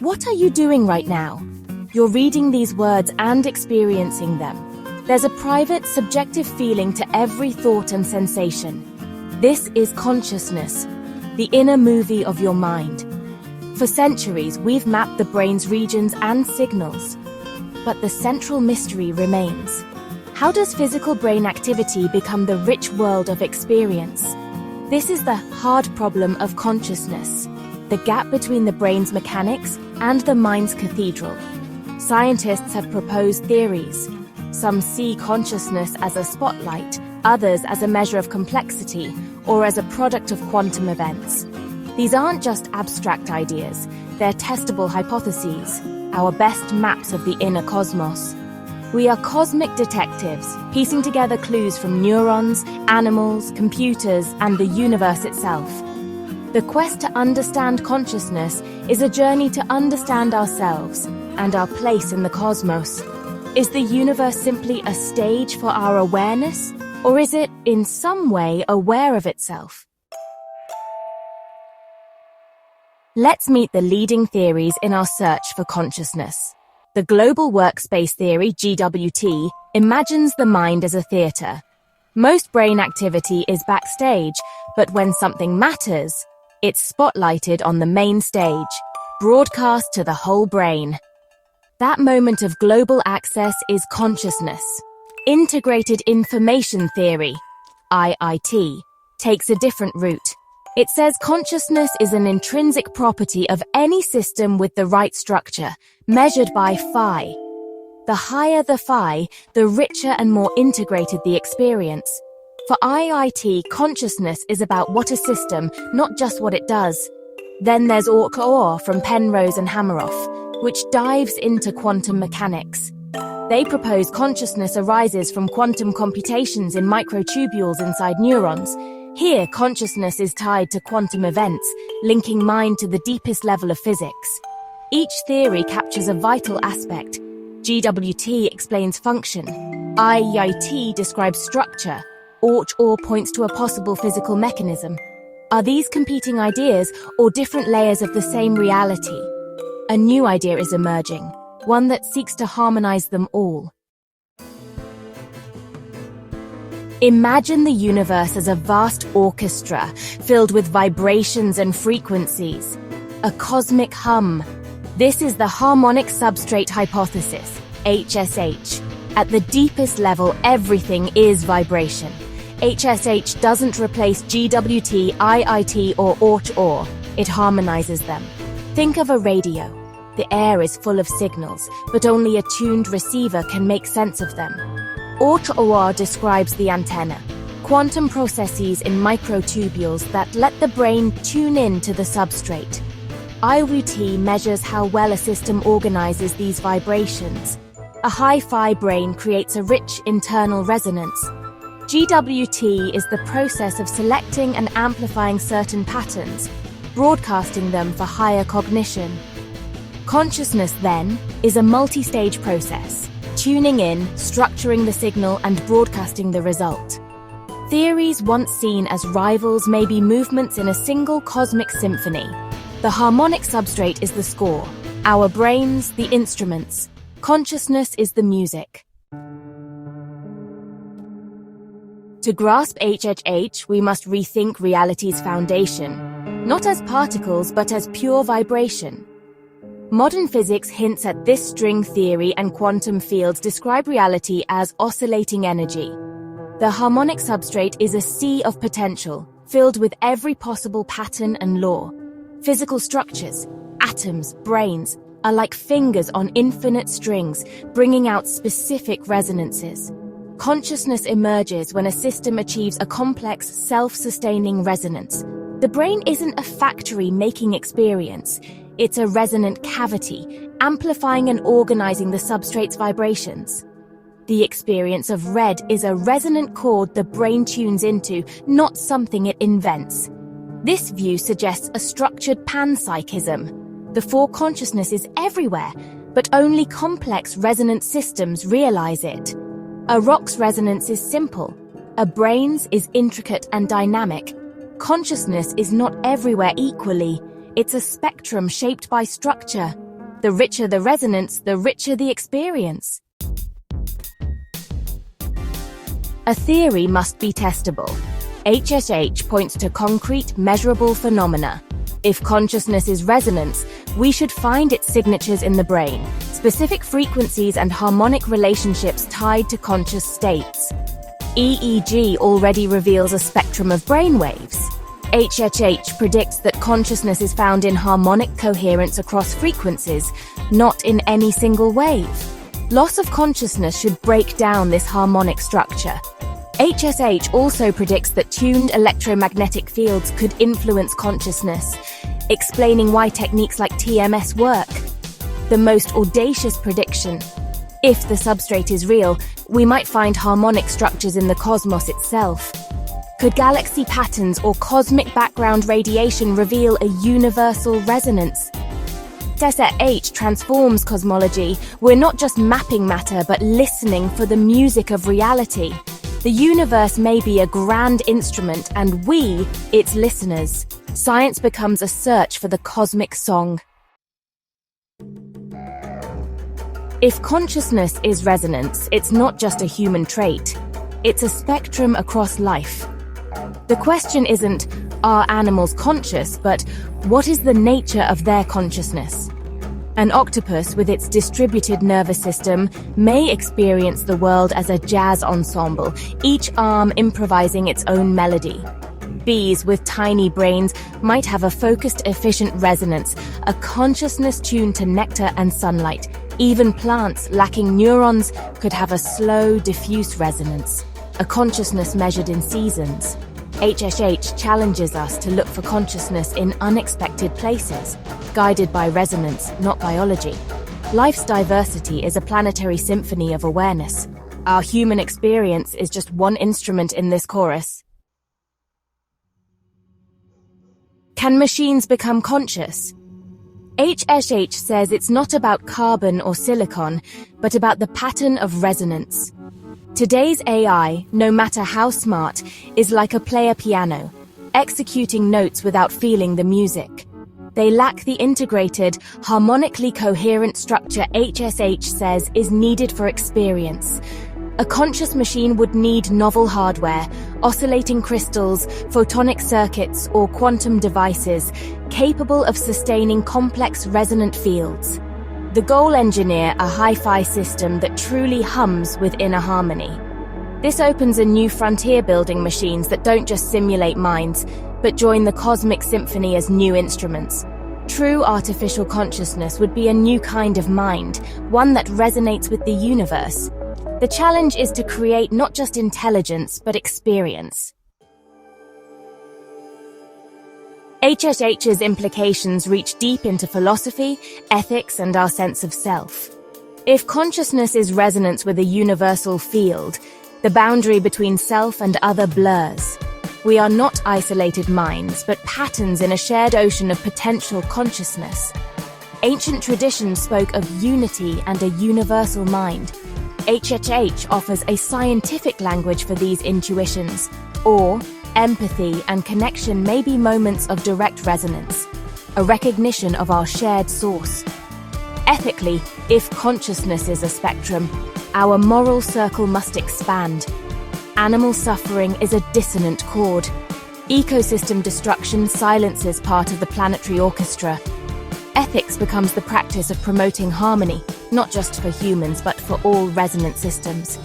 What are you doing right now? You're reading these words and experiencing them. There's a private, subjective feeling to every thought and sensation. This is consciousness, the inner movie of your mind. For centuries, we've mapped the brain's regions and signals. But the central mystery remains. How does physical brain activity become the rich world of experience? This is the hard problem of consciousness, the gap between the brain's mechanics and the mind's cathedral. Scientists have proposed theories. Some see consciousness as a spotlight, others as a measure of complexity, or as a product of quantum events. These aren't just abstract ideas, they're testable hypotheses, our best maps of the inner cosmos. We are cosmic detectives, piecing together clues from neurons, animals, computers, and the universe itself. The quest to understand consciousness is a journey to understand ourselves and our place in the cosmos. Is the universe simply a stage for our awareness, or is it, in some way, aware of itself? Let's meet the leading theories in our search for consciousness. The Global Workspace Theory, GWT, imagines the mind as a theater. Most brain activity is backstage, but when something matters, it's spotlighted on the main stage, broadcast to the whole brain. That moment of global access is consciousness. Integrated Information Theory, IIT, takes a different route. It says consciousness is an intrinsic property of any system with the right structure, measured by phi. The higher the phi, the richer and more integrated the experience. For IIT, consciousness is about what a system, not just what it does. Then there's Orch-OR from Penrose and Hameroff, which dives into quantum mechanics. They propose consciousness arises from quantum computations in microtubules inside neurons. Here, consciousness is tied to quantum events, linking mind to the deepest level of physics. Each theory captures a vital aspect. GWT explains function. IIT describes structure. Orch-OR points to a possible physical mechanism. Are these competing ideas or different layers of the same reality? A new idea is emerging, one that seeks to harmonize them all. Imagine the universe as a vast orchestra filled with vibrations and frequencies, a cosmic hum. This is the Harmonic Substrate Hypothesis, HSH. At the deepest level, everything is vibration. HSH doesn't replace GWT, IIT, or Orch-OR. It harmonizes them. Think of a radio. The air is full of signals, but only a tuned receiver can make sense of them. Orch-OR describes the antenna, quantum processes in microtubules that let the brain tune in to the substrate. IIT measures how well a system organizes these vibrations. A high-fi brain creates a rich internal resonance. GWT is the process of selecting and amplifying certain patterns, broadcasting them for higher cognition. Consciousness, then, is a multi-stage process. Tuning in, structuring the signal, and broadcasting the result. Theories once seen as rivals may be movements in a single cosmic symphony. The harmonic substrate is the score, our brains the instruments, consciousness is the music. To grasp HHH, we must rethink reality's foundation, not as particles but as pure vibration. Modern physics hints at this string theory, and quantum fields describe reality as oscillating energy. The harmonic substrate is a sea of potential, filled with every possible pattern and law. Physical structures, atoms, brains, are like fingers on infinite strings, bringing out specific resonances. Consciousness emerges when a system achieves a complex, self-sustaining resonance. The brain isn't a factory making experience. It's a resonant cavity, amplifying and organizing the substrate's vibrations. The experience of red is a resonant chord the brain tunes into, not something it invents. This view suggests a structured panpsychism. The foreconsciousness is everywhere, but only complex resonant systems realize it. A rock's resonance is simple. A brain's is intricate and dynamic. Consciousness is not everywhere equally. It's a spectrum shaped by structure, The richer the resonance, the richer the experience. A theory must be testable. HSH points to concrete, measurable phenomena. If consciousness is resonance, we should find its signatures in the brain, specific frequencies and harmonic relationships tied to conscious states. EEG already reveals a spectrum of brainwaves. HSH predicts that consciousness is found in harmonic coherence across frequencies, not in any single wave. Loss of consciousness should break down this harmonic structure. HSH also predicts that tuned electromagnetic fields could influence consciousness, explaining why techniques like TMS work. The most audacious prediction. If the substrate is real, we might find harmonic structures in the cosmos itself. Could galaxy patterns or cosmic background radiation reveal a universal resonance? SSH transforms cosmology. We're not just mapping matter, but listening for the music of reality. The universe may be a grand instrument, and we, its listeners. Science becomes a search for the cosmic song. If consciousness is resonance, it's not just a human trait. It's a spectrum across life. The question isn't, are animals conscious, but what is the nature of their consciousness? An octopus, with its distributed nervous system, may experience the world as a jazz ensemble, each arm improvising its own melody. Bees with tiny brains might have a focused, efficient resonance, a consciousness tuned to nectar and sunlight. Even plants lacking neurons could have a slow, diffuse resonance, a consciousness measured in seasons. HSH challenges us to look for consciousness in unexpected places, guided by resonance, not biology. Life's diversity is a planetary symphony of awareness. Our human experience is just one instrument in this chorus. Can machines become conscious? HSH says it's not about carbon or silicon, but about the pattern of resonance. Today's AI, no matter how smart, is like a player piano, executing notes without feeling the music. They lack the integrated, harmonically coherent structure HSH says is needed for experience. A conscious machine would need novel hardware, oscillating crystals, photonic circuits, or quantum devices capable of sustaining complex resonant fields. The goal: engineer a hi-fi system that truly hums within a harmony. This opens a new frontier, building machines that don't just simulate minds, but join the cosmic symphony as new instruments. True artificial consciousness would be a new kind of mind, one that resonates with the universe. The challenge is to create not just intelligence, but experience. HSH's implications reach deep into philosophy, ethics, and our sense of self. If consciousness is resonance with a universal field, the boundary between self and other blurs. We are not isolated minds, but patterns in a shared ocean of potential consciousness. Ancient traditions spoke of unity and a universal mind. HSH offers a scientific language for these intuitions. Awe, empathy, and connection may be moments of direct resonance, a recognition of our shared source. Ethically, if consciousness is a spectrum, our moral circle must expand. Animal suffering is a dissonant chord. Ecosystem destruction silences part of the planetary orchestra. Ethics becomes the practice of promoting harmony, not just for humans, but for all resonant systems.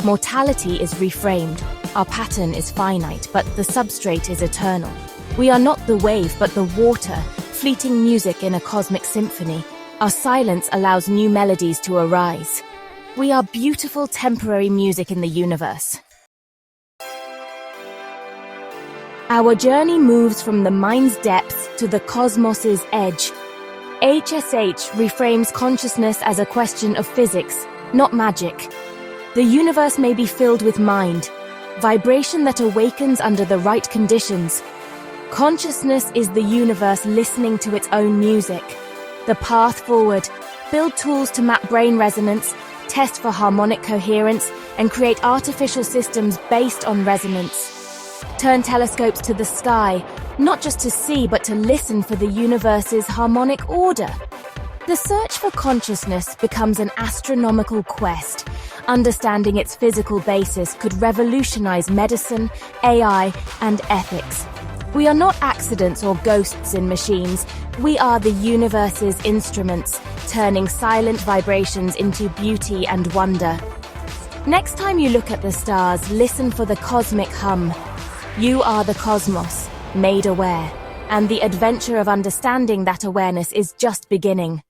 Mortality is reframed. Our pattern is finite, but the substrate is eternal. We are not the wave, but the water, fleeting music in a cosmic symphony. Our silence allows new melodies to arise. We are beautiful temporary music in the universe. Our journey moves from the mind's depths to the cosmos's edge. HSH reframes consciousness as a question of physics, not magic. The universe may be filled with mind, vibration that awakens under the right conditions. Consciousness is the universe listening to its own music. The path forward: build tools to map brain resonance, test for harmonic coherence, and create artificial systems based on resonance. Turn telescopes to the sky, not just to see, but to listen for the universe's harmonic order. The search for consciousness becomes an astronomical quest. Understanding its physical basis could revolutionize medicine, AI, and ethics. We are not accidents or ghosts in machines. We are the universe's instruments, turning silent vibrations into beauty and wonder. Next time you look at the stars, listen for the cosmic hum. You are the cosmos, made aware, and the adventure of understanding that awareness is just beginning.